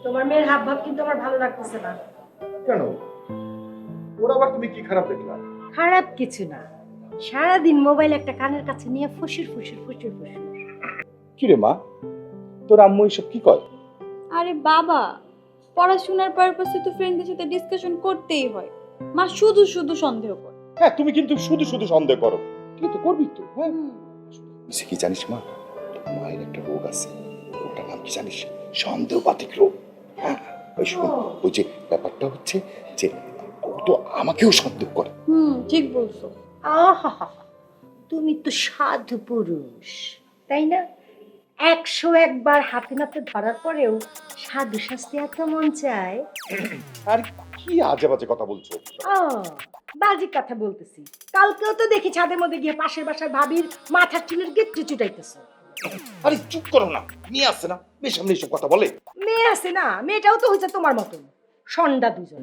তোমার মেয়ের হাব ভাব কিন্তু আমার ভালো লাগতেছে না। কেন? ওর আবার তুমি কি খারাপ দেখলা? খারাপ কিছু না, সারাদিন মোবাইল একটা কানের কাছে নিয়ে ফুসুর ফুসুর ফুসুর ফুসুর। কি রে মা, তোর আম্মু এসব কি কয়? আরে বাবা, পড়াশোনার পারপাসে তো ফ্রেন্ডদের সাথে ডিসকাশন করতেই হয়। মা শুধু শুধু সন্দেহ করে। হ্যাঁ, তুমি কিন্তু শুধু শুধু সন্দেহ করো, ঠিক তো করবি তো। হ্যাঁ, কি জানিস মা, মায়ের একটা রোগ আছে, রোগটার নাম কি জানিস? সন্দেহবাতিক রোগ। হ্যাঁ, ওই শোন, ওই যে ব্যাপারটা হচ্ছে যে ও তো আমাকেও সন্দেহ করে। ঠিক বলছো। আহা, তুমি তো সাধু পুরুষ, তাই না? 101 বার হাতে নাতে ধরার পরেও সাধু শাস্তি এত মন চায়। আর কি আজে বাজে কথা বলছো? ও, বাজে কথা বলতেছি। কালকেও তো দেখি ছাদের মধ্যে গিয়ে পাশের বাসার ভাবির মাথার চুলের গিট্টু চুটাইতেছে। আরে চুপ করো না, নিয়ে আসছে না মেয়ের সামনে এসব কথা বলে। মেয়ে আছে না, মেয়েটাও তো হয়েছে তোমার মতন সন্ডা দুজনে।